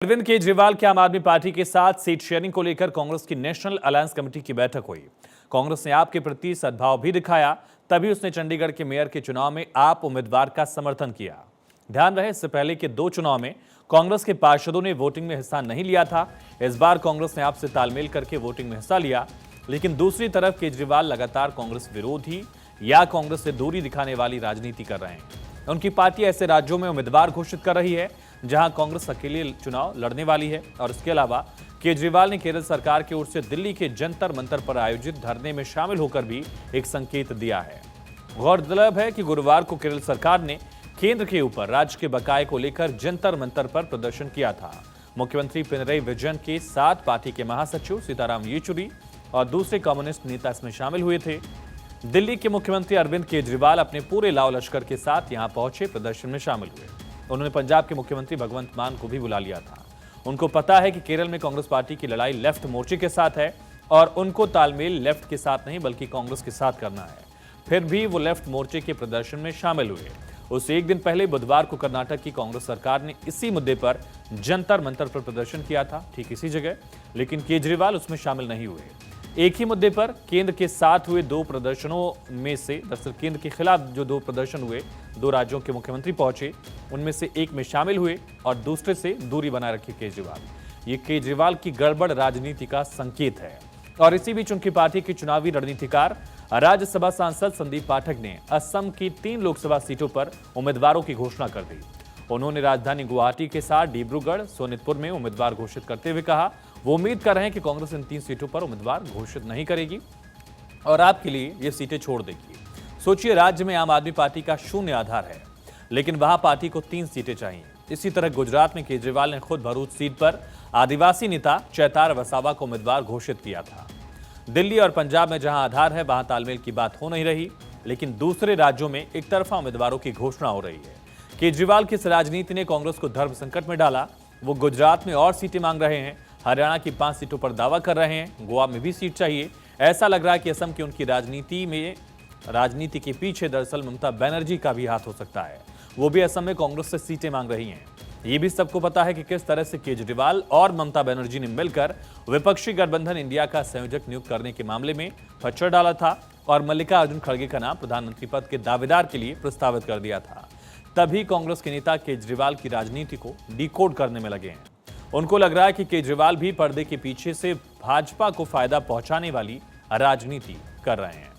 अरविंद केजरीवाल की आम आदमी पार्टी के साथ सीट शेयरिंग को लेकर कांग्रेस की नेशनल अलायंस कमेटी की बैठक हुई। कांग्रेस ने आप के प्रति सद्भाव भी दिखाया, तभी उसने चंडीगढ़ के मेयर के चुनाव में आप उम्मीदवार का समर्थन किया। ध्यान रहे, इससे पहले के 2 चुनाव में कांग्रेस के पार्षदों ने वोटिंग में हिस्सा नहीं लिया था। इस बार कांग्रेस ने आपसे तालमेल करके वोटिंग में हिस्सा लिया, लेकिन दूसरी तरफ केजरीवाल लगातार कांग्रेस विरोधी या कांग्रेस से दूरी दिखाने वाली राजनीति कर रहे हैं। उनकी पार्टी ऐसे राज्यों में उम्मीदवार घोषित कर रही है जहां कांग्रेस अकेले चुनाव लड़ने वाली है। और इसके अलावा केजरीवाल ने केरल सरकार की ओर से दिल्ली के जंतर मंतर पर आयोजित धरने में शामिल होकर भी एक संकेत दिया है। गौरतलब है कि गुरुवार को केरल सरकार ने केंद्र के ऊपर राज्य के बकाये को लेकर जंतर मंतर पर प्रदर्शन किया था। मुख्यमंत्री पिनरई विजयन के साथ पार्टी के महासचिव सीताराम येचुरी और दूसरे कम्युनिस्ट नेता इसमें शामिल हुए थे। दिल्ली के मुख्यमंत्री अरविंद केजरीवाल अपने पूरे लाव लश्कर के साथ यहां पहुंचे, प्रदर्शन में शामिल हुए। उन्होंने पंजाब के मुख्यमंत्री भगवंत मान को भी बुला लिया था। उनको पता है कि केरल में कांग्रेस पार्टी की लड़ाई लेफ्ट मोर्चे के साथ है और उनको तालमेल लेफ्ट के साथ नहीं बल्कि कांग्रेस के साथ करना है। फिर भी वो लेफ्ट मोर्चे के प्रदर्शन में शामिल हुए। उससे एक दिन पहले बुधवार को कर्नाटक की कांग्रेस सरकार ने इसी मुद्दे पर जंतर मंतर पर प्रदर्शन किया था, ठीक इसी जगह, लेकिन केजरीवाल उसमें शामिल नहीं हुए। एक ही मुद्दे पर केंद्र के साथ हुए 2 प्रदर्शनों में से, दरअसल केंद्र के खिलाफ जो 2 प्रदर्शन हुए, 2 राज्यों के मुख्यमंत्री पहुंचे, उनमें से एक में शामिल हुए और दूसरे से दूरी बनाए रखी केजरीवाल। ये केजरीवाल की गड़बड़ राजनीति का संकेत है। और इसी बीच उनकी पार्टी के चुनावी रणनीतिकार राज्यसभा सांसद संदीप पाठक ने असम की 3 लोकसभा सीटों पर उम्मीदवारों की घोषणा कर दी। उन्होंने राजधानी गुवाहाटी के साथ डिब्रूगढ़, सोनितपुर में उम्मीदवार घोषित करते हुए कहा वो उम्मीद कर रहे हैं कि कांग्रेस इन 3 सीटों पर उम्मीदवार घोषित नहीं करेगी और आपके लिए ये सीटें छोड़ देगी। सोचिए, राज्य में आम आदमी पार्टी का 0 आधार है, लेकिन वहां पार्टी को 3 सीटें चाहिए। इसी तरह गुजरात में केजरीवाल ने खुद भरूच सीट पर आदिवासी नेता चैतार वसावा को उम्मीदवार घोषित किया था। दिल्ली और पंजाब में जहां आधार है वहां तालमेल की बात हो नहीं रही, लेकिन दूसरे राज्यों में एक तरफा उम्मीदवारों की घोषणा हो रही है। केजरीवाल की इस राजनीति ने कांग्रेस को धर्म संकट में डाला। वो गुजरात में और सीटें मांग रहे हैं, हरियाणा की 5 सीटों पर दावा कर रहे हैं, गोवा में भी सीट चाहिए। ऐसा लग रहा है कि असम की उनकी राजनीति के पीछे दरअसल ममता बनर्जी का भी हाथ हो सकता है। वो भी असम में कांग्रेस से सीटें मांग रही हैं। ये भी सबको पता है कि किस तरह से केजरीवाल और ममता बनर्जी ने मिलकर विपक्षी गठबंधन इंडिया का संयोजक नियुक्त करने के मामले में फच्चर डाला था और मल्लिकार्जुन खड़गे का नाम प्रधानमंत्री पद के दावेदार के लिए प्रस्तावित कर दिया था। तभी कांग्रेस के नेता केजरीवाल की राजनीति को डिकोड करने में लगे हैं। उनको लग रहा है कि केजरीवाल भी पर्दे के पीछे से भाजपा को फायदा पहुंचाने वाली राजनीति कर रहे हैं।